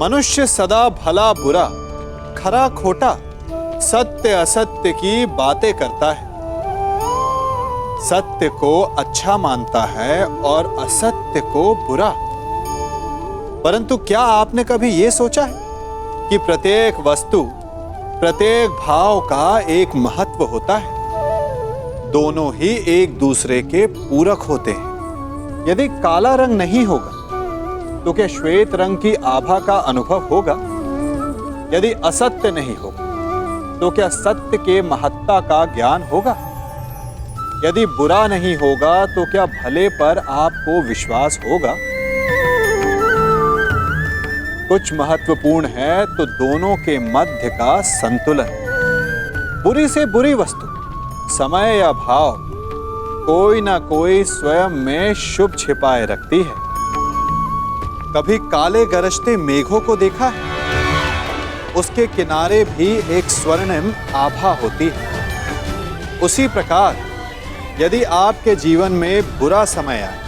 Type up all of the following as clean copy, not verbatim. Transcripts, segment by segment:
मनुष्य सदा भला बुरा, खरा खोटा, सत्य असत्य की बातें करता है। सत्य को अच्छा मानता है और असत्य को बुरा। परंतु क्या आपने कभी यह सोचा है कि प्रत्येक वस्तु, प्रत्येक भाव का एक महत्व होता है। दोनों ही एक दूसरे के पूरक होते हैं। यदि काला रंग नहीं होगा तो क्या श्वेत रंग की आभा का अनुभव होगा? यदि असत्य नहीं होगा तो क्या सत्य के महत्ता का ज्ञान होगा? यदि बुरा नहीं होगा तो क्या भले पर आपको विश्वास होगा? कुछ महत्वपूर्ण है तो दोनों के मध्य का संतुलन। बुरी से बुरी वस्तु, समय या भाव, कोई ना कोई स्वयं में शुभ छिपाए रखती है। कभी काले गरजते मेघों को देखा है? उसके किनारे भी एक स्वर्णिम आभा होती है। उसी प्रकार यदि आपके जीवन में बुरा समय आए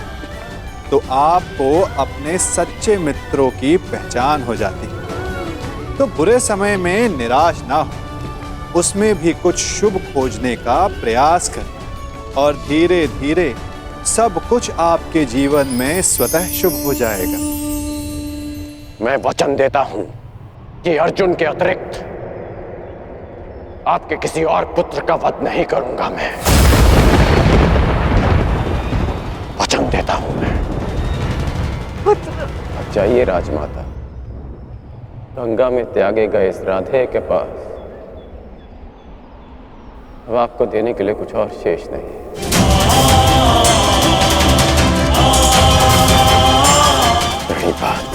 तो आपको अपने सच्चे मित्रों की पहचान हो जाती है। तो बुरे समय में निराश ना हो, उसमें भी कुछ शुभ खोजने का प्रयास करें और धीरे धीरे सब कुछ आपके जीवन में स्वतः शुभ हो जाएगा। मैं वचन देता हूं कि अर्जुन के अतिरिक्त आपके किसी और पुत्र का वध नहीं करूंगा। मैं वचन देता हूं। मैं अब जाइए राजमाता, गंगा में त्यागे गए इस राधे के पास अब आपको देने के लिए कुछ और शेष नहीं। रही बात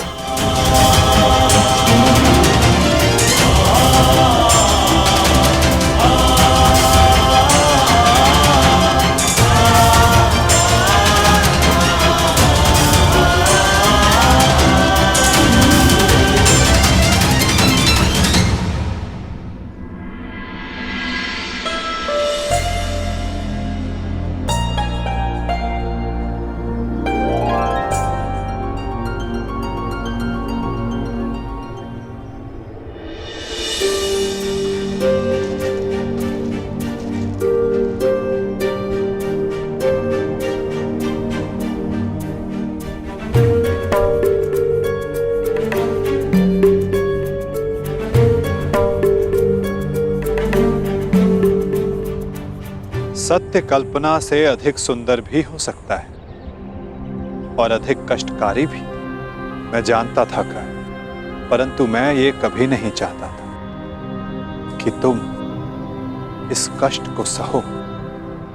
सत्य कल्पना से अधिक सुंदर भी हो सकता है और अधिक कष्टकारी भी। मैं जानता था कर्ण, परंतु मैं ये कभी नहीं चाहता था कि तुम इस कष्ट को सहो।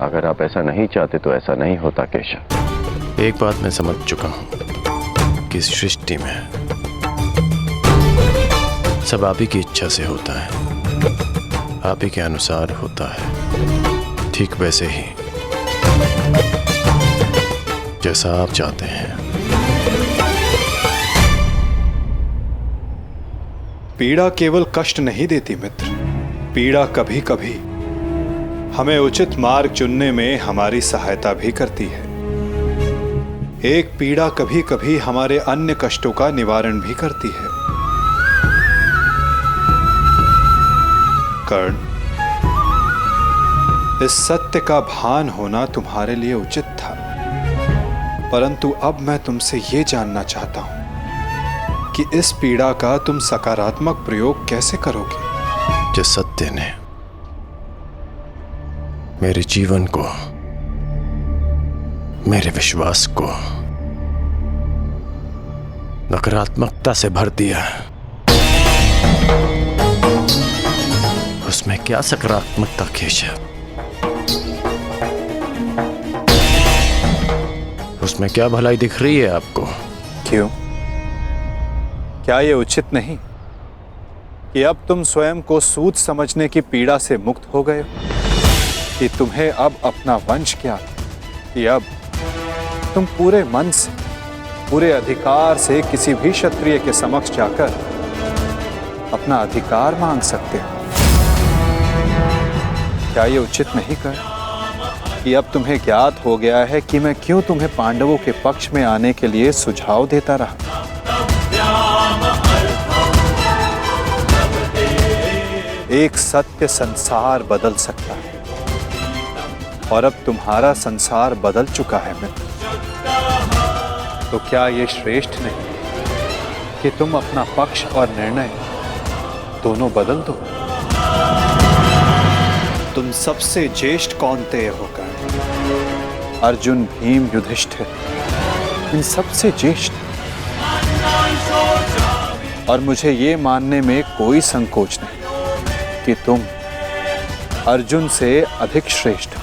अगर आप ऐसा नहीं चाहते तो ऐसा नहीं होता केशव। एक बात मैं समझ चुका हूं कि इस सृष्टि में सब आप ही की इच्छा से होता है, आप ही के अनुसार होता है। ठीक वैसे ही जैसा आप चाहते हैं। पीड़ा केवल कष्ट नहीं देती मित्र, पीड़ा कभी कभी हमें उचित मार्ग चुनने में हमारी सहायता भी करती है। एक पीड़ा कभी कभी हमारे अन्य कष्टों का निवारण भी करती है। कर्ण, इस सत्य का भान होना तुम्हारे लिए उचित था, परंतु अब मैं तुमसे ये जानना चाहता हूं कि इस पीड़ा का तुम सकारात्मक प्रयोग कैसे करोगे? जिस सत्य ने मेरे जीवन को, मेरे विश्वास को नकारात्मकता से भर दिया, उसमें क्या सकारात्मकता केशव? उसमें क्या भलाई दिख रही है आपको? क्यों? क्या ये उचित नहीं कि अब तुम स्वयं को सूद समझने की पीड़ा से मुक्त हो गए हो? कि तुम्हें अब अपना वंश क्या, कि अब तुम पूरे मन से, पूरे अधिकार से किसी भी क्षत्रिय के समक्ष जाकर अपना अधिकार मांग सकते हो? क्या ये उचित नहीं कर कि अब तुम्हें ज्ञात हो गया है कि मैं क्यों तुम्हें पांडवों के पक्ष में आने के लिए सुझाव देता रहा? एक सत्य संसार बदल सकता है, और अब तुम्हारा संसार बदल चुका है मित्र। तो क्या ये श्रेष्ठ नहीं कि तुम अपना पक्ष और निर्णय दोनों बदल दो? तुम सबसे ज्येष्ठ कौन्तेय होकर अर्जुन, भीम, युधिष्ठिर, इन सबसे ज्येष्ठ, और मुझे ये मानने में कोई संकोच नहीं कि तुम अर्जुन से अधिक श्रेष्ठ हो।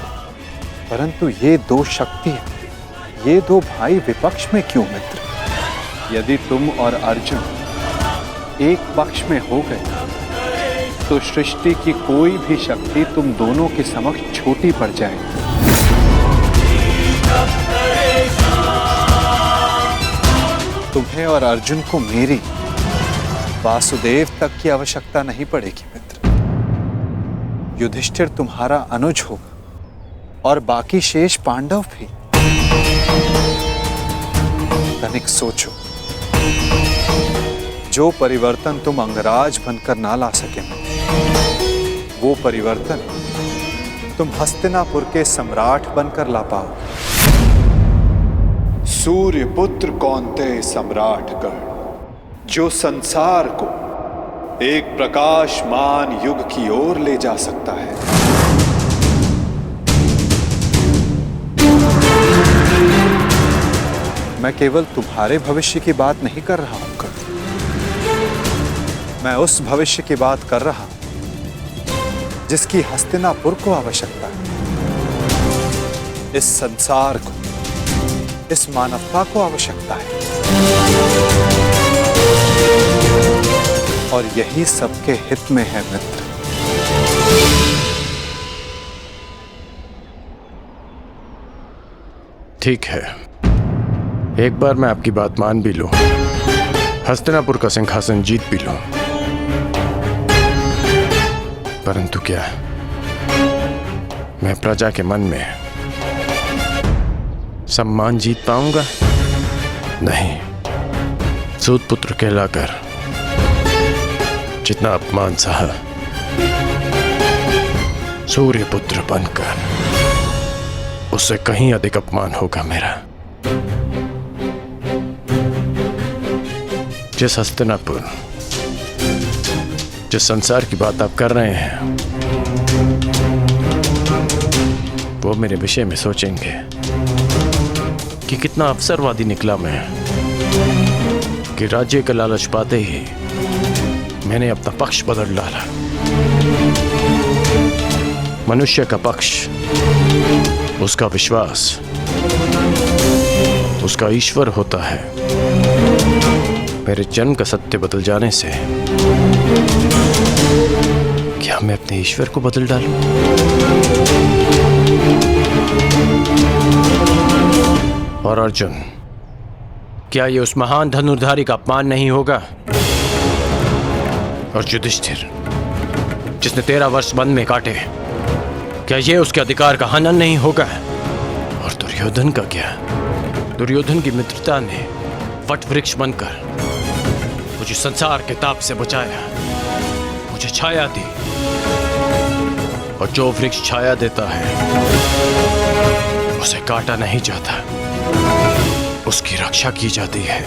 परंतु ये दो शक्तियां, ये दो भाई विपक्ष में क्यों मित्र? यदि तुम और अर्जुन एक पक्ष में हो गए तो सृष्टि की कोई भी शक्ति तुम दोनों के समक्ष छोटी पड़ जाएगी। तुम्हें और अर्जुन को मेरी, वासुदेव तक की आवश्यकता नहीं पड़ेगी मित्र। युधिष्ठिर तुम्हारा अनुज होगा और बाकी शेष पांडव भी। तनिक सोचो, जो परिवर्तन तुम अंगराज बनकर ना ला सके, वो परिवर्तन तुम हस्तिनापुर के सम्राट बनकर ला पाओ। सूर्य पुत्र कौन्तेय सम्राट गण, जो संसार को एक प्रकाशमान युग की ओर ले जा सकता है। मैं केवल तुम्हारे भविष्य की बात नहीं कर रहा हूं कर्ण, मैं उस भविष्य की बात कर रहा हूं जिसकी हस्तिनापुर को आवश्यकता है। इस संसार को, इस मानवता को आवश्यकता है, और यही सबके हित में है मित्र। ठीक है, एक बार मैं आपकी बात मान भी लूं, हस्तिनापुर का सिंहासन जीत भी लूं, परंतु क्या मैं प्रजा के मन में सम्मान जीत पाऊंगा? नहीं। सूत पुत्र कहलाकर जितना अपमान सहा, सूर्य पुत्र बनकर उससे कहीं अधिक अपमान होगा मेरा। जिस हस्तिनापुर, जिस संसार की बात आप कर रहे हैं, वो मेरे विषय में सोचेंगे कि कितना अवसरवादी निकला मैं, कि राज्य का लालच पाते ही मैंने अपना पक्ष बदल डाला। मनुष्य का पक्ष, उसका विश्वास, उसका ईश्वर होता है। मेरे जन्म का सत्य बदल जाने से क्या मैं अपने ईश्वर को बदल डालूं? और अर्जुन, क्या ये उस महान धनुर्धारी का अपमान नहीं होगा? और युधिष्ठिर, जिसने 13 वर्ष वन में काटे, क्या ये उसके अधिकार का हनन नहीं होगा? और दुर्योधन का क्या? दुर्योधन की मित्रता ने वट वृक्ष बनकर मुझे संसार के ताप से बचाया, मुझे छाया दी, और जो वृक्ष छाया देता है उसे काटा नहीं जाता, उसकी रक्षा की जाती है।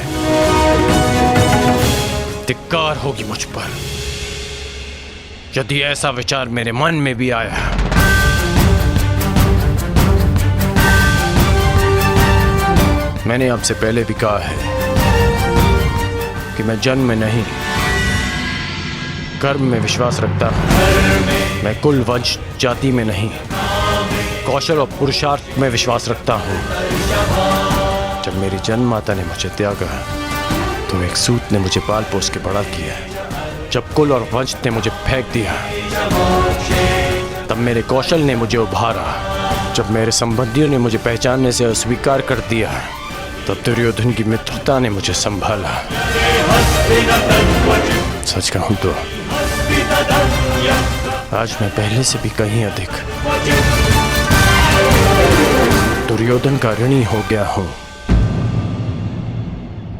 धिक्कार होगी मुझ पर यदि ऐसा विचार मेरे मन में भी आया। मैंने आपसे पहले भी कहा है कि मैं जन्म में नहीं, कर्म में विश्वास रखता हूं। मैं कुल, वंश, जाति में नहीं, कौशल और पुरुषार्थ में विश्वास रखता हूं। जब मेरी जन्म माता ने मुझे त्यागा तो एक सूत ने मुझे पाल पोस के बड़ा किया। जब कुल और वंश ने मुझे फेंक दिया तब मेरे कौशल ने मुझे उभारा। जब मेरे संबंधियों ने मुझे पहचानने से अस्वीकार कर दिया तब दुर्योधन की मित्रता ने मुझे संभाला। सच कहूं तो आज मैं पहले से भी कहीं अधिक दुर्योधन का ऋणी हो गया हूं।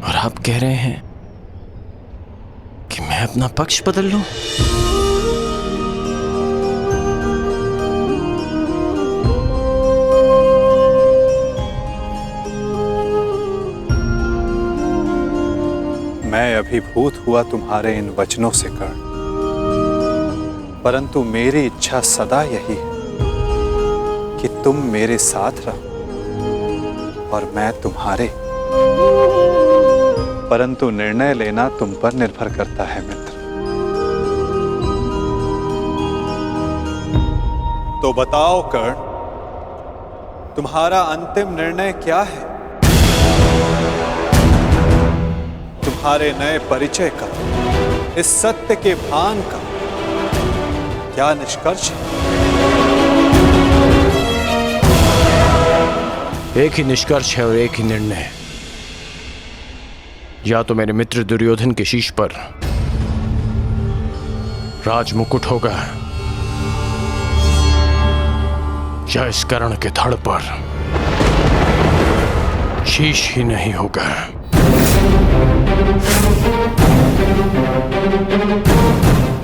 और आप कह रहे हैं कि मैं अपना पक्ष बदल लूं? मैं अभिभूत हुआ तुम्हारे इन वचनों से कर्ण, परंतु मेरी इच्छा सदा यही है कि तुम मेरे साथ रहो और मैं तुम्हारे। परंतु निर्णय लेना तुम पर निर्भर करता है मित्र। तो बताओ कर्ण, तुम्हारा अंतिम निर्णय क्या है? तुम्हारे नए परिचय का, इस सत्य के भान का क्या निष्कर्ष है? एक ही निष्कर्ष है और एक ही निर्णय। या तो मेरे मित्र दुर्योधन के शीश पर राज मुकुट होगा, या इस कर्ण के धड़ पर शीश ही नहीं होगा।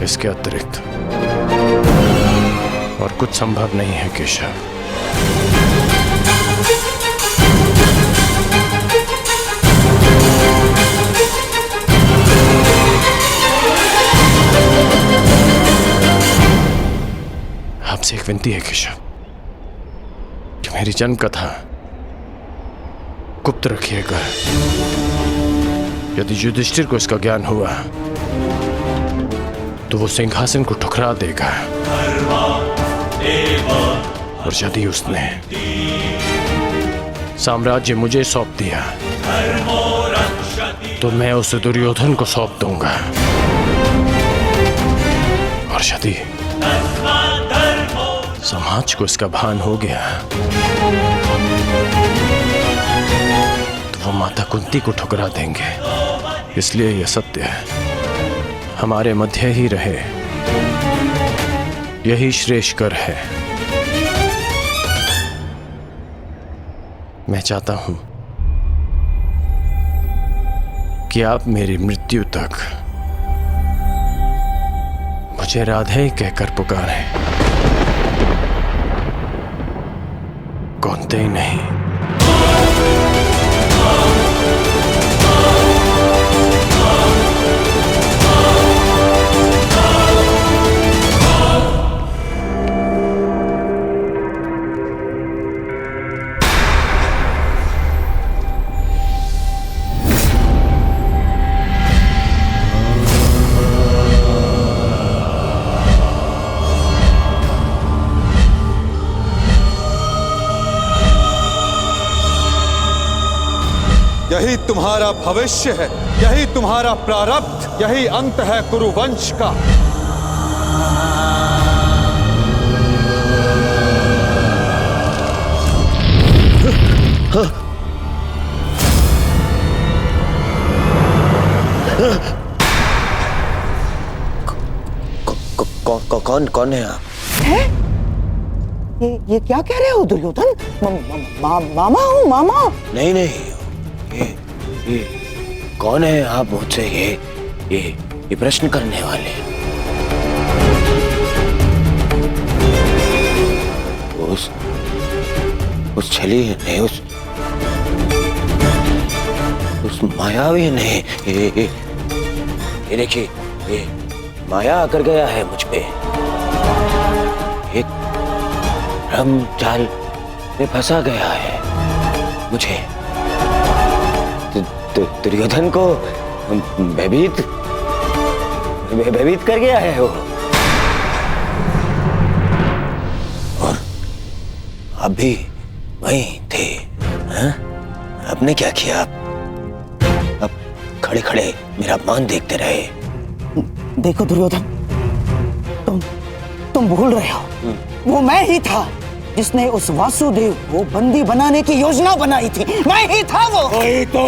इसके अतिरिक्त और कुछ संभव नहीं है केशव। आपसे एक विनती है केशव कि मेरी जन्म कथा गुप्त रखिएगा। यदि युधिष्ठिर को इसका ज्ञान हुआ तो वो सिंहासन को ठुकरा देगा, और यदि उसने साम्राज्य मुझे सौंप दिया तो मैं उसे दुर्योधन को सौंप दूंगा। और यदि समाज को इसका भान हो गया तो वो माता कुंती को ठुकरा देंगे। इसलिए यह सत्य हमारे मध्य ही रहे, यही श्रेष्ठकर है। मैं चाहता हूं कि आप मेरी मृत्यु तक मुझे राधे कहकर पुकारें, कौनते ही नहीं। यही तुम्हारा भविष्य है, यही तुम्हारा प्रारब्ध, यही अंत है कुरुवंश का। कौन है आप? है? ये क्या कह रहे हो दुर्योधन? मामा हूँ, मामा। नहीं, ये कौन है आप मुझसे ये प्रश्न करने वाले? उस छली ने, उस मायावी ने, ये देखिए, ये माया कर गया है मुझ पे। एक भ्रम जाल में फंसा गया है मुझे। दुर्योधन को भयभीत कर गया है वो। और आप भी वहीं थे, हाँ? आपने क्या किया? अब खड़े खड़े मेरा अपमान देखते रहे। देखो दुर्योधन, तुम भूल रहे हो, वो मैं ही था जिसने उस वासुदेव को बंदी बनाने की योजना बनाई थी। मैं ही था वो। वही तो।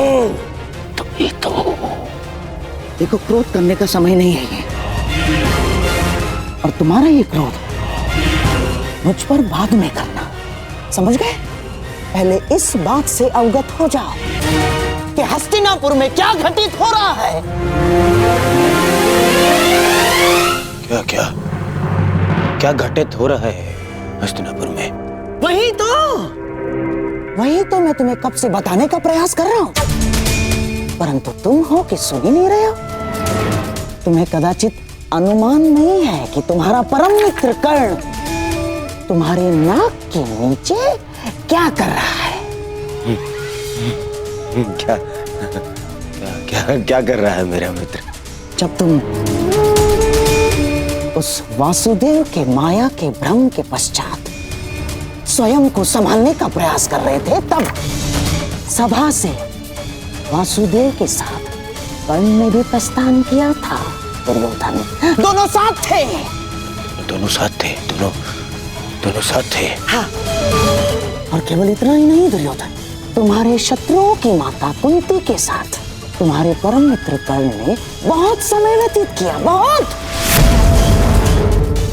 देखो, क्रोध करने का समय नहीं है ये, और तुम्हारा ये क्रोध मुझ पर बाद में करना, समझ गए? पहले इस बात से अवगत हो जाओ कि हस्तिनापुर में क्या घटित हो रहा है। क्या घटित हो रहा है हस्तिनापुर में? वही तो मैं तुम्हें कब से बताने का प्रयास कर रहा हूं। परंतु तुम हो कि सुन ही नहीं रहे हो। तुम्हें कदाचित अनुमान नहीं है कि तुम्हारा परम मित्र कर्ण तुम्हारे नाक के नीचे क्या कर रहा है। क्या क्या क्या क्या कर रहा है मेरा मित्र? जब तुम उस वासुदेव के माया के भ्रम के पश्चात स्वयं को संभालने का प्रयास कर रहे थे, तब सभा से वासुदेव के साथ कर्ण ने भी प्रस्थान किया था। दुर्योधन दोनों साथ थे। दोनों साथ थे, दोनों साथ थे। हाँ, और केवल इतना ही नहीं दुर्योधन, तुम्हारे शत्रुओं की माता कुंती के साथ तुम्हारे परम मित्र कर्ण ने बहुत समय व्यतीत किया, बहुत।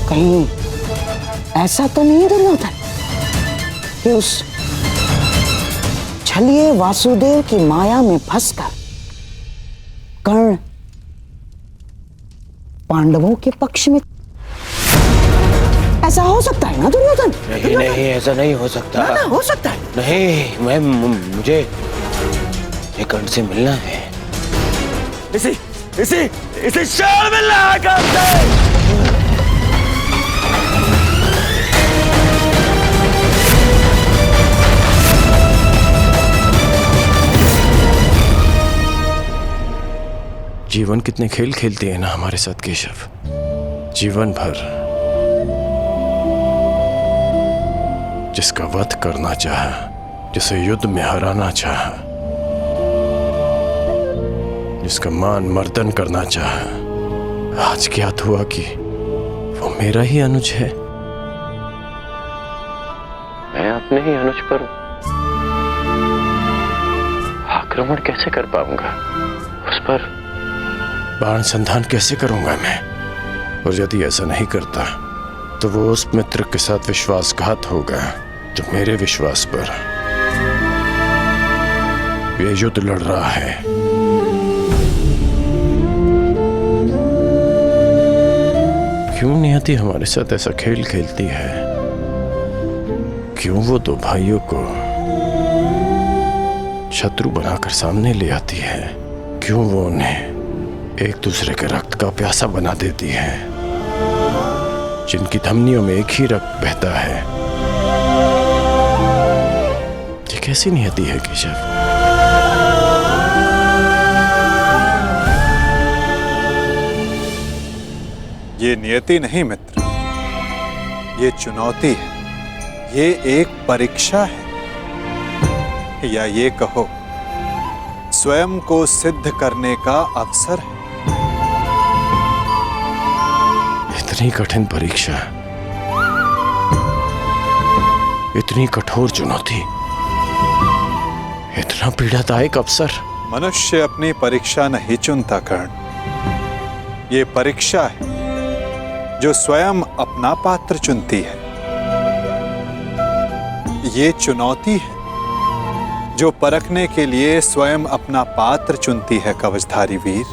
कहीं ऐसा तो नहीं दुर्योधन कि उस छलिए वासुदेव की माया में फंसकर कर्ण पांडवों के पक्ष में? ऐसा हो सकता है ना दुर्योधन? नहीं नहीं, ऐसा नहीं हो सकता। ना, हो सकता है। नहीं, मुझे कर्ण से मिलना है। इसे शाल मिलना है कर्ण से। जीवन कितने खेल खेलते हैं ना हमारे साथ केशव। जीवन भर जिसका वध करना चाहा, जिसे युद्ध में हराना चाहा, जिसका मान मर्दन करना चाहा, आज ज्ञात हुआ कि वो मेरा ही अनुज है। मैं अपने ही अनुज पर आक्रमण कैसे कर पाऊंगा? उस पर बाण संधान कैसे करूंगा मैं? और यदि ऐसा नहीं करता तो वो उस मित्र के साथ विश्वासघात होगा जो मेरे विश्वास पर ये युद्ध लड़ रहा है। क्यों नियति हमारे साथ ऐसा खेल खेलती है? क्यों वो दो भाइयों को शत्रु बनाकर सामने ले आती है? क्यों वो उन्हें एक दूसरे के रक्त का प्यासा बना देती है, जिनकी धमनियों में एक ही रक्त बहता है? ये कैसी नियति है केशव? ये नियति नहीं मित्र, ये चुनौती है, ये एक परीक्षा है, या ये कहो स्वयं को सिद्ध करने का अवसर है। इतनी कठिन परीक्षा, इतनी कठोर चुनौती, इतना पीड़ादायक अवसर। मनुष्य अपनी परीक्षा नहीं चुनता कर्ण, ये परीक्षा है जो स्वयं अपना पात्र चुनती है। ये चुनौती है जो परखने के लिए स्वयं अपना पात्र चुनती है कवचधारी वीर।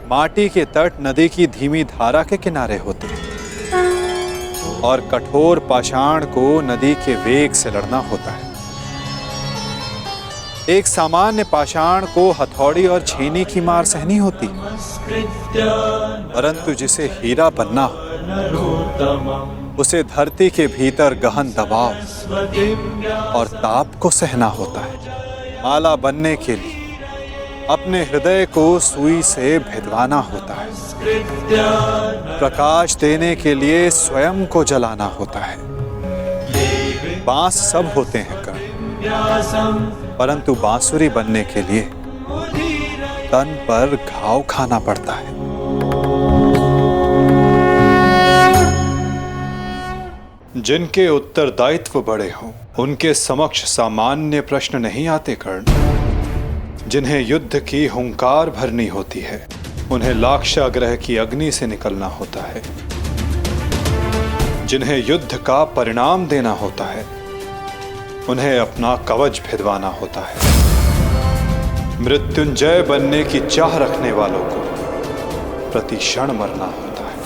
माटी के तट नदी की धीमी धारा के किनारे होते हैं और कठोर पाषाण को नदी के वेग से लड़ना होता है। एक सामान्य पाषाण को हथौड़ी और छेनी की मार सहनी होती है, परंतु जिसे हीरा बनना हो उसे धरती के भीतर गहन दबाव और ताप को सहना होता है। माला बनने के लिए अपने हृदय को सुई से भिदवाना होता है, प्रकाश देने के लिए स्वयं को जलाना होता है। बांस सब होते हैं कर्ण, परंतु बांसुरी बनने के लिए तन पर घाव खाना पड़ता है। जिनके उत्तरदायित्व बड़े हों उनके समक्ष सामान्य प्रश्न नहीं आते कर्ण। जिन्हें युद्ध की हुंकार भरनी होती है उन्हें लाक्षागृह की अग्नि से निकलना होता है। जिन्हें युद्ध का परिणाम देना होता है उन्हें अपना कवच भिदवाना होता है। मृत्युंजय बनने की चाह रखने वालों को प्रति क्षण मरना होता है।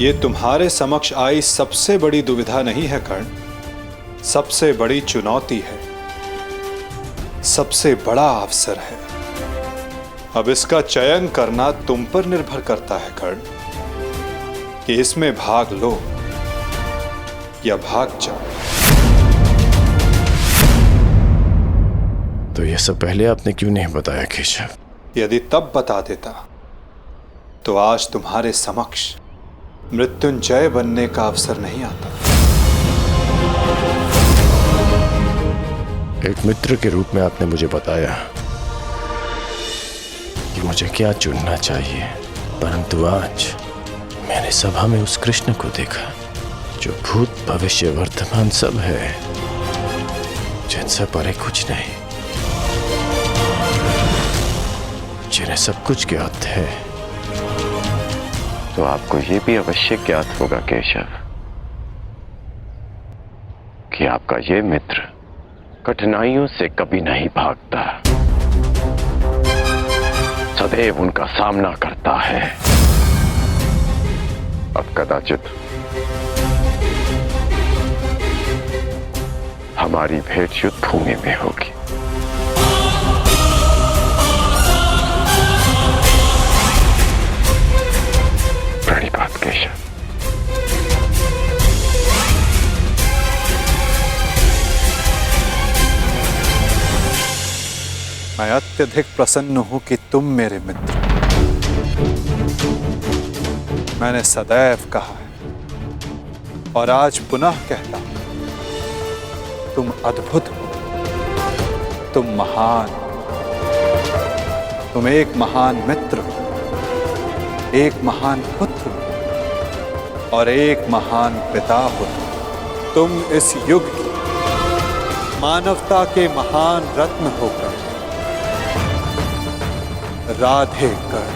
ये तुम्हारे समक्ष आई सबसे बड़ी दुविधा नहीं है कर्ण, सबसे बड़ी चुनौती है, सबसे बड़ा अवसर है। अब इसका चयन करना तुम पर निर्भर करता है कर्ण, कि इसमें भाग लो या भाग जाओ। तो ये सब पहले आपने क्यों नहीं बताया केशव? यदि तब बता देता तो आज तुम्हारे समक्ष मृत्युंजय बनने का अवसर नहीं आता। एक मित्र के रूप में आपने मुझे बताया कि मुझे क्या चुनना चाहिए, परंतु आज मैंने सभा में उस कृष्ण को देखा जो भूत भविष्य वर्तमान सब है, जिनसे परे कुछ नहीं, जिन्हें सब कुछ ज्ञात है। तो आपको ये भी अवश्य ज्ञात होगा केशव कि आपका ये मित्र कठिनाइयों से कभी नहीं भागता, सदैव उनका सामना करता है। अब कदाचित हमारी भेंट युद्ध भूमि में होगी। प्रणिपात केशव। मैं अत्यधिक प्रसन्न हूं कि तुम मेरे मित्र। मैंने सदैव कहा है और आज पुनः कहता हूं, तुम अद्भुत हो, तुम महान, तुम एक महान मित्र हो, एक महान पुत्र हो और एक महान पिता हो। तुम इस युग की मानवता के महान रत्न होकर राधे कर।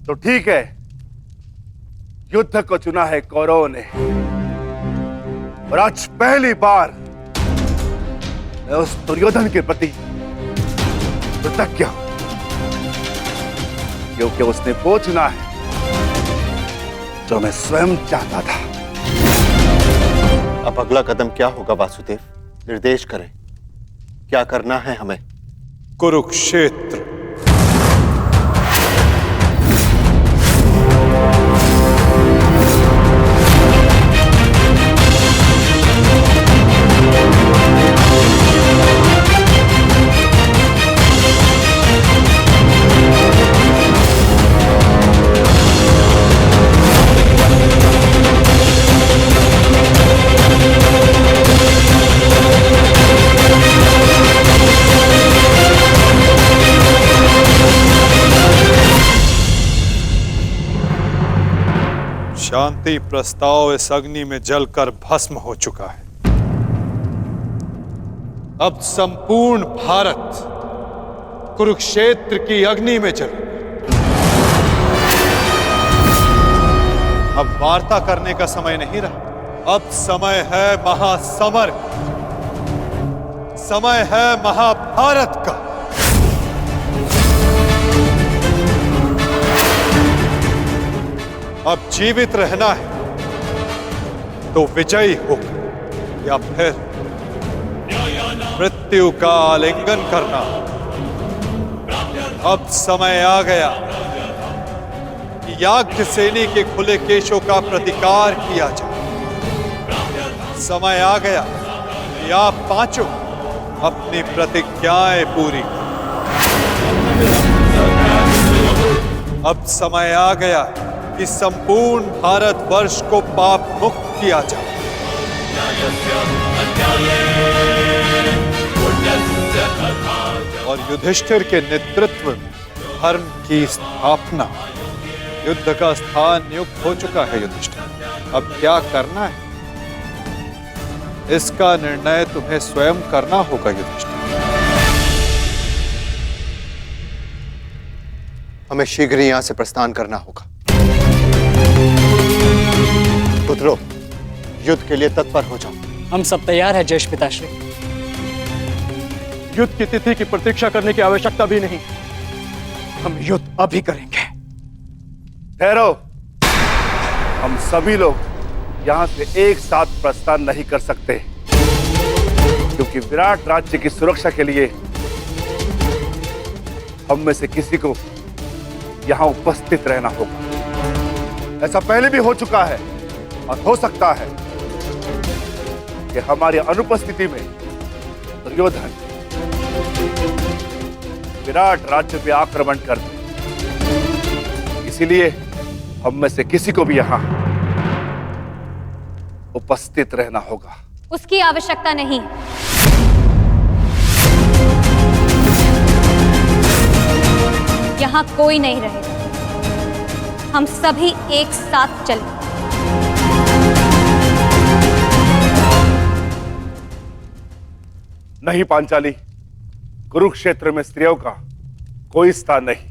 तो ठीक है, युद्ध को चुना है कौरवों ने और आज पहली बार मैं उस दुर्योधन के प्रति कृतज्ञ हूं, क्योंकि उसने वो चुना है जो मैं स्वयं चाहता था। अब अगला कदम क्या होगा वासुदेव? निर्देश करें, क्या करना है हमें? कुरुक्षेत्र। शांति प्रस्ताव इस अग्नि में जलकर भस्म हो चुका है। अब संपूर्ण भारत कुरुक्षेत्र की अग्नि में जल। अब वार्ता करने का समय नहीं रहा, अब समय है महासमर, समय है महाभारत का। अब जीवित रहना है तो विजयी होकर या फिर मृत्यु का आलिंगन करना। अब समय आ गया कि याज्ञसेनी के खुले केशों का प्रतिकार किया जाए। समय आ गया कि आप पांचों अपनी प्रतिज्ञाएं पूरी करें। अब समय आ गया कि संपूर्ण भारतवर्ष को पाप मुक्त किया जाए। और युधिष्ठिर के नेतृत्व में धर्म की स्थापना। युद्ध का स्थान नियुक्त हो चुका है युधिष्ठिर। अब क्या करना है, इसका निर्णय तुम्हें स्वयं करना होगा युधिष्ठिर। हमें शीघ्र ही यहां से प्रस्थान करना होगा। पुत्रों, युद्ध के लिए तत्पर हो जाओ। हम सब तैयार हैं ज्येष्ठ पिताश्री। युद्ध की तिथि की प्रतीक्षा करने की आवश्यकता भी नहीं, हम युद्ध अभी करेंगे। ठहरो, हम सभी लोग यहां से एक साथ प्रस्थान नहीं कर सकते, क्योंकि विराट राज्य की सुरक्षा के लिए हम में से किसी को यहां उपस्थित रहना होगा। ऐसा पहले भी हो चुका है और हो सकता है कि हमारी अनुपस्थिति में दुर्योधन विराट राज्य पे आक्रमण कर दे। इसीलिए हम में से किसी को भी यहां उपस्थित रहना होगा। उसकी आवश्यकता नहीं। यहां कोई नहीं रहेगा। हम सभी एक साथ चलें। नहीं पांचाली, कुरुक्षेत्र में स्त्रियों का कोई स्थान नहीं।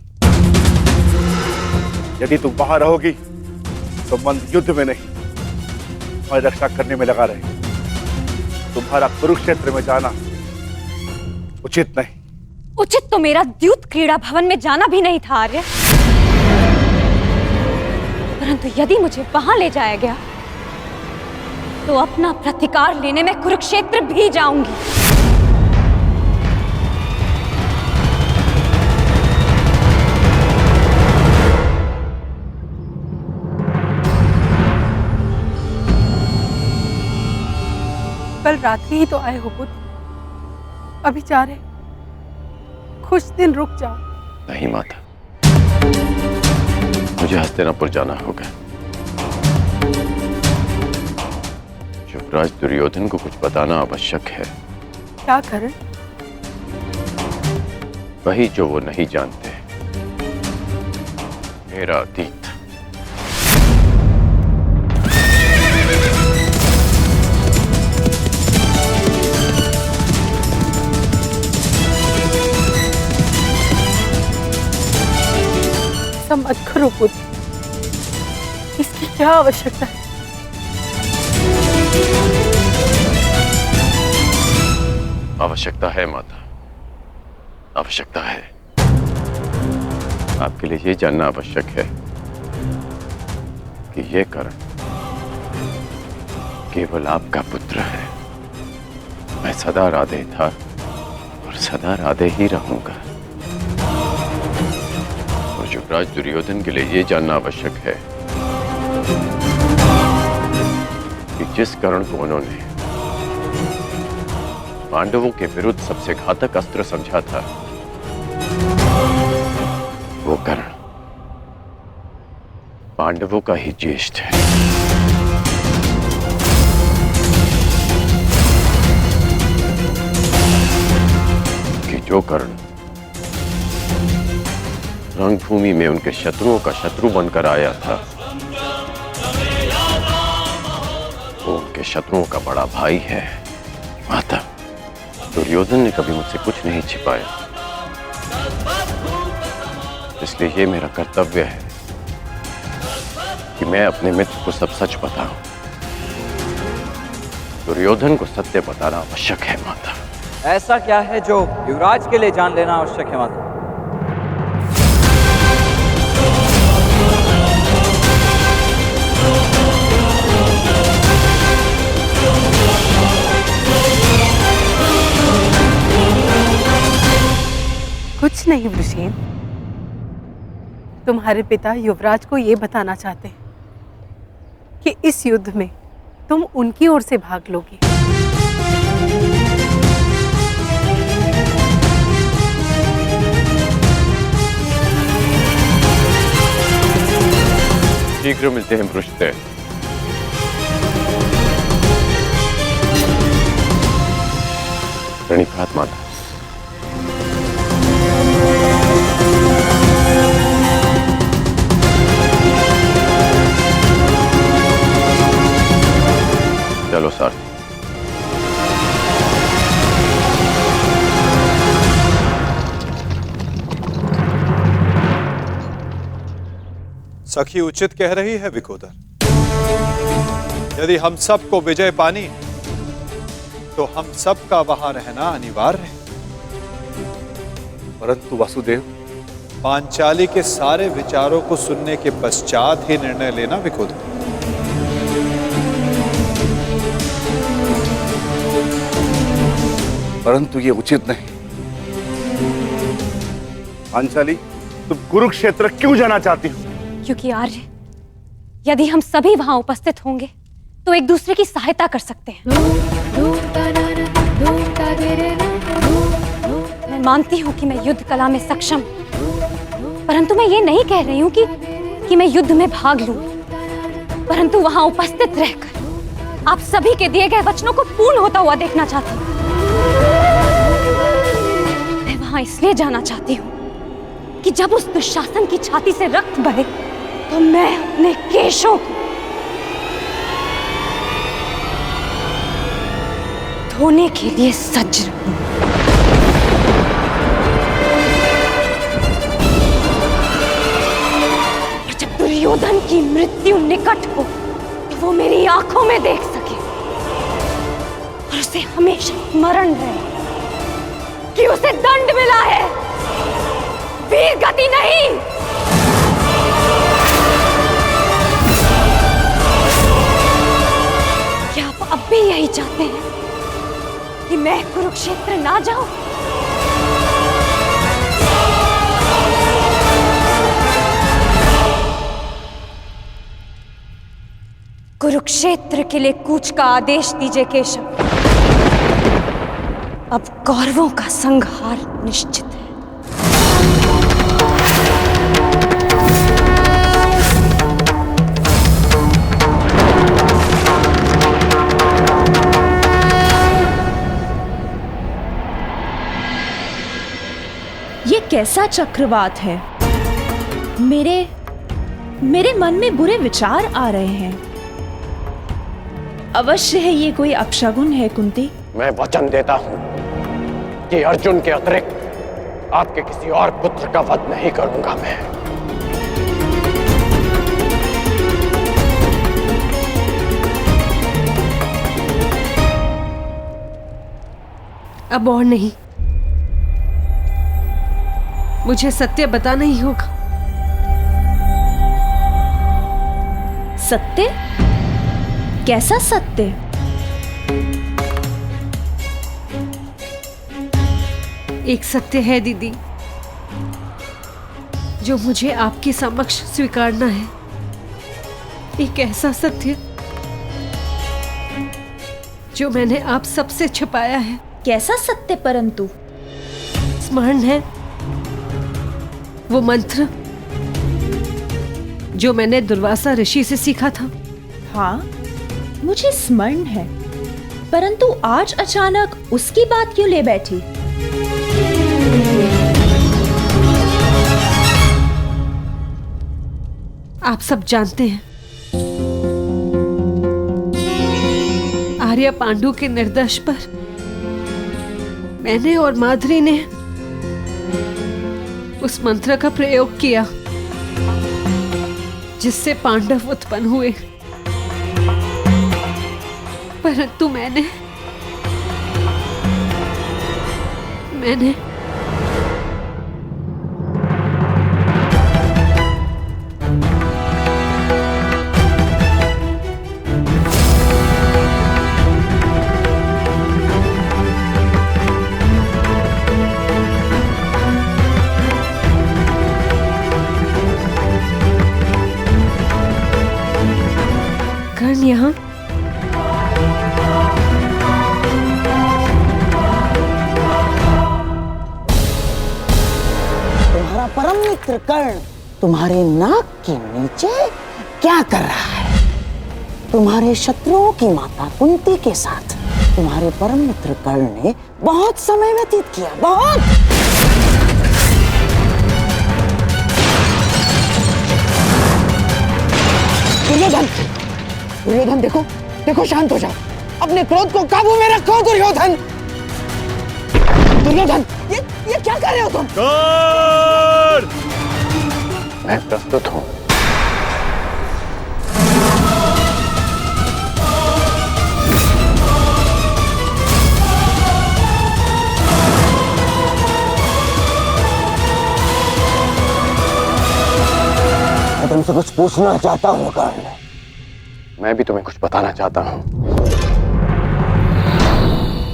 यदि तुम बाहर रहोगी तो मन युद्ध में नहीं, और रक्षा करने में लगा रहेगा। तुम्हारा कुरुक्षेत्र में जाना उचित नहीं। उचित तो मेरा द्यूत क्रीड़ा भवन में जाना भी नहीं था आर्य, परंतु यदि मुझे वहां ले जाया गया तो अपना प्रतिकार लेने में कुरुक्षेत्र भी जाऊंगी। कल रात्रि ही तो आए हो पुत्र, अभी जा रहे? कुछ दिन रुक जाओ। नहीं माता, मुझे हस्तिनापुर जाना होगा। युवराज दुर्योधन को कुछ बताना आवश्यक है। क्या कारण? वही जो वो नहीं जानते, मेरा अतीत। मत करो पुत्र, इसकी क्या आवश्यकता है? आवश्यकता है माता, आवश्यकता है। आपके लिए ये जानना आवश्यक है कि ये कर्ण केवल आपका पुत्र है। मैं सदा राधे था और सदा राधे ही रहूंगा। और युवराज दुर्योधन के लिए ये जानना आवश्यक है कि जिस कर्ण को उन्होंने पांडवों के विरुद्ध सबसे घातक अस्त्र समझा था, वो कर्ण पांडवों का ही ज्येष्ठ है। कि जो कर्ण रणभूमि में उनके शत्रुओं का शत्रु बनकर आया था, वो उनके शत्रुओं का बड़ा भाई है। माता, दुर्योधन ने कभी मुझसे कुछ नहीं छिपाया, इसलिए ये मेरा कर्तव्य है कि मैं अपने मित्र को सब सच बताऊं। दुर्योधन को सत्य बताना आवश्यक है माता। ऐसा क्या है जो युवराज के लिए जान लेना आवश्यक है माता? कुछ नहीं वृषेण, तुम्हारे पिता युवराज को यह बताना चाहते हैं कि इस युद्ध में तुम उनकी ओर से भाग लोगे। शीघ्र मिलते हैं पृष्ठदेव। प्रणिपात माता। चलो सारथी। सखी उचित कह रही है विकोदर। यदि हम सबको विजय पानी है तो हम सबका वहां रहना अनिवार्य है। परंतु वासुदेव, पांचाली के सारे विचारों को सुनने के पश्चात ही निर्णय लेना विकोदर। परंतु ये उचित नहीं। पांचाली, तुम कुरुक्षेत्र क्यों जाना चाहती हो? क्योंकि आर्य, यदि हम सभी वहां उपस्थित होंगे तो एक दूसरे की सहायता कर सकते हैं। मैं मानती हूं कि मैं युद्ध कला में सक्षम हूं, परंतु मैं ये नहीं कह रही हूं कि मैं युद्ध में भाग लूं, परंतु वहां उपस्थित रहकर आप सभी के दिए गए वचनों को पूर्ण होता हुआ देखना चाहती हूं। मैं वहां इसलिए जाना चाहती हूं कि जब उस दुशासन की छाती से रक्त बहे तो मैं अपने केशों को धोने के लिए सज्ज रहूं। और जब दुर्योधन की मृत्यु निकट हो तो वो मेरी आंखों में देख सके और उसे हमेशा स्मरण रहे कि उसे दंड मिला है, वीर गति नहीं। क्या आप अब भी यही चाहते हैं कि मैं कुरुक्षेत्र ना जाऊं? कुरुक्षेत्र के लिए कूच का आदेश दीजिए केशव। अब कौरवों का संहार निश्चित है। ये कैसा चक्रवात है? मेरे मन में बुरे विचार आ रहे हैं। अवश्य है ये कोई अपशगुन है कुंती। मैं वचन देता हूं कि अर्जुन के अतिरिक्त आपके किसी और पुत्र का वध नहीं करूंगा मैं। अब और नहीं, मुझे सत्य बताना ही होगा। सत्य? कैसा सत्य? एक सत्य है दीदी, जो मुझे आपके समक्ष स्वीकारना है। एक ऐसा सत्य जो मैंने आप सबसे छिपाया है। कैसा सत्य? परंतु स्मरण है वो मंत्र जो मैंने दुर्वासा ऋषि से सीखा था? हाँ, मुझे स्मरण है, परंतु आज अचानक उसकी बात क्यों ले बैठी? आप सब जानते हैं, आर्य पांडु के निर्देश पर मैंने और माधुरी ने उस मंत्र का प्रयोग किया जिससे पांडव उत्पन्न हुए, परंतु मैंने कर्ण यहाँ तुम्हारा परम मित्र कर्ण तुम्हारे नाक के नीचे क्या कर रहा है? तुम्हारे शत्रुओं की माता कुंती के साथ तुम्हारे परम मित्र कर्ण ने बहुत समय व्यतीत किया, बहुत। दुर्योधन, दुर्योधन देखो, देखो, शांत हो जाओ, अपने क्रोध को काबू में रखो दुर्योधन। दुर्योधन, ये क्या कर रहे हो तुम? मैं प्रस्तुत हूं। मैं तुमसे कुछ पूछना चाहता हूँ कर्ण। मैं भी तुम्हें कुछ बताना चाहता हूं।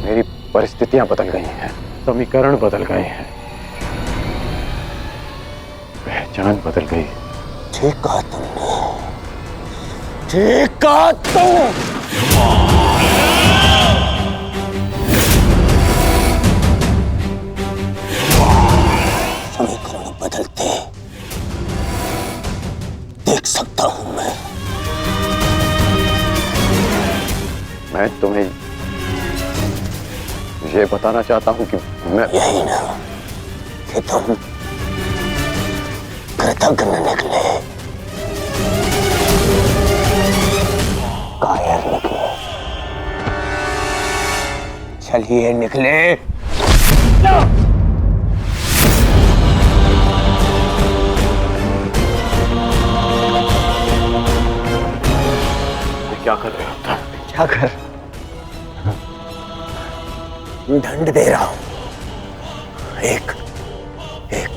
मेरी परिस्थितियां बदल गई हैं, समीकरण बदल गए हैं, पहचान बदल गई। ठीक कहा तुमने, ठीक कहा तुमने। समीकरण बदलते देख सकता हूं मैं तुम्हें ये बताना चाहता हूं कि मैं यही ना कि तुम कृतज्ञ निकले, कायर निकले, चलिए निकले। क्या कर रहे हो तुम? क्या कर? दंड दे रहा हूं एक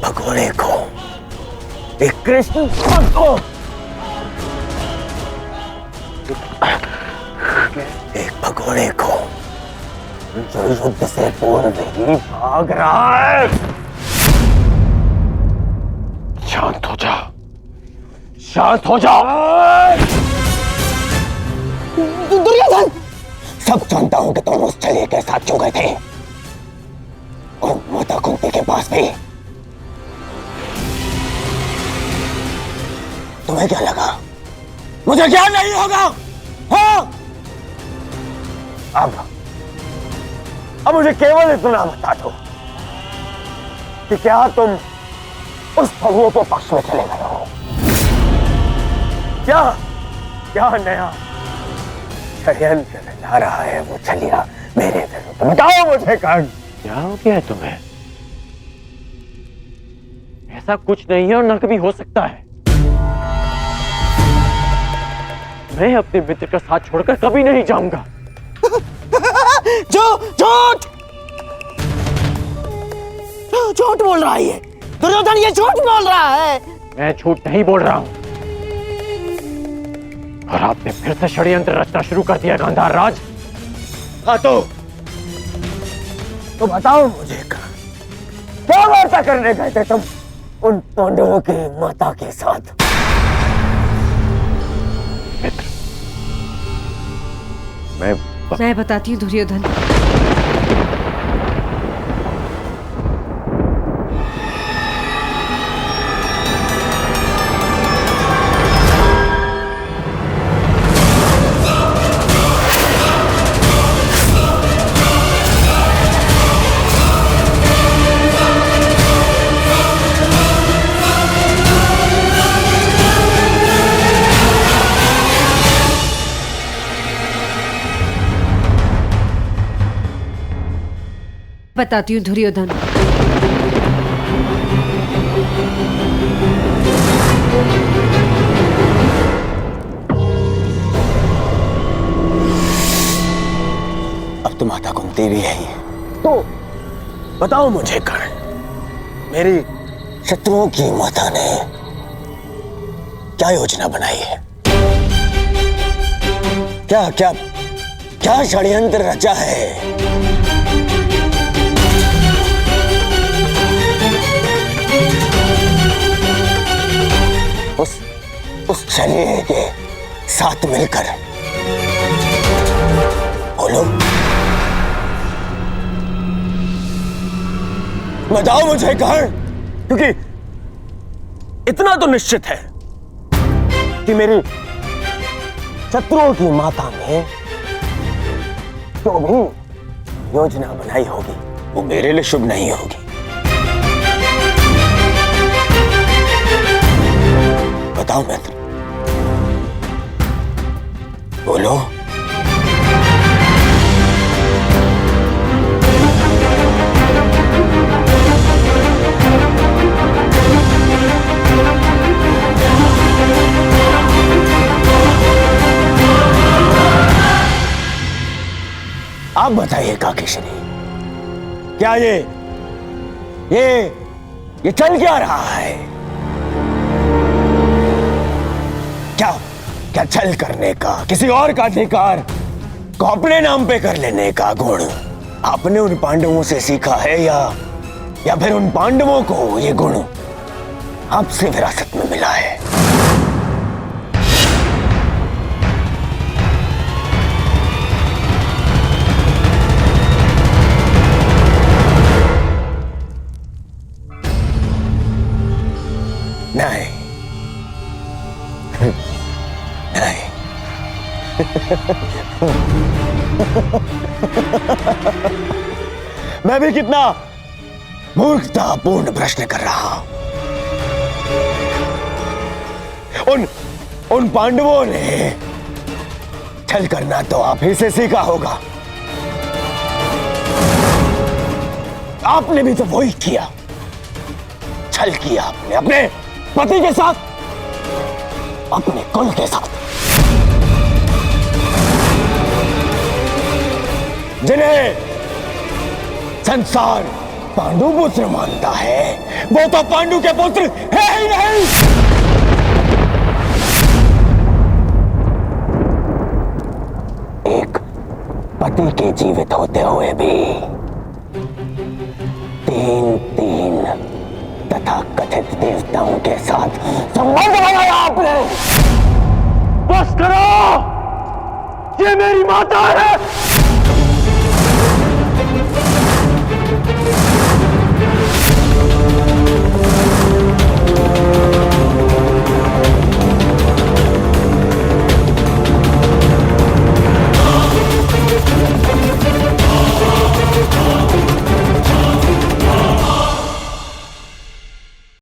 भगोड़े को, एक कृष्ण को, एक भगोड़े को जो युद्ध से पूर्व ही भाग रहा है। शांत हो जाओ, शांत हो जाओ। दुर्योधन, सब जानता हूं कि तुम उस छलिए के साथ क्यों गए थे, और माता कुंती के पास भी। तुम्हें क्या लगा मुझे क्या नहीं होगा? हाँ? अब मुझे केवल इतना बता दो कि क्या तुम उस छलिए के पक्ष में चले गए हो? क्या नया षड्यंत्र रचा रहा है वो छलिया मेरे विरुद्ध? बताओ मुझे कर्ण। क्या हो गया है तुम्हें? ऐसा कुछ नहीं है और न कभी हो सकता है। मैं अपने मित्र का साथ छोड़कर कभी नहीं जाऊंगा। झूठ झूठ बोल रहा है ये दुर्योधन, ये झूठ बोल रहा है। मैं झूठ नहीं बोल रहा हूं, और आपने फिर से षड्यंत्र रचना शुरू कर दिया गांधार राज। हाँ तो बताओ मुझे क्या वार्ता करने गए थे तुम उन पांडवों की माता के साथ? मित्र, मैं बताती हूँ दुर्योधन। बताती हूँ दुर्योधन। अब तो माता कुंती भी है, तो बताओ मुझे कर्ण, मेरी शत्रुओं की माता ने क्या योजना बनाई है? क्या क्या क्या षड्यंत्र रचा है? उस छलिए के साथ मिलकर बोलो, बताओ मुझे कर्ण, क्योंकि इतना तो निश्चित है कि मेरी शत्रुओं की माता ने जो भी योजना बनाई होगी वो मेरे लिए शुभ नहीं होगी। बताओ मित्र, बोलो। आप बताइए काकेशरी, क्या ये चल क्या रहा है? क्या छल करने का, किसी और का अधिकार को अपने नाम पे कर लेने का गुण आपने उन पांडवों से सीखा है या फिर उन पांडवों को ये गुण आपसे विरासत में मिला है? नहीं नहीं मैं भी कितना मूर्खतापूर्ण प्रश्न कर रहा हूं। उन पांडवों ने छल करना तो आप ही से सीखा होगा। आपने भी तो वही किया, छल किया आपने अपने पति के साथ, अपने कुल के साथ। जिन्हें संसार पांडु पुत्र मानता है वो तो पांडु के पुत्र है ही नहीं। एक पति के जीवित होते हुए भी तीन तथा कथित देवताओं के साथ संबंध बनाया आपने। बस करो, ये मेरी माता है।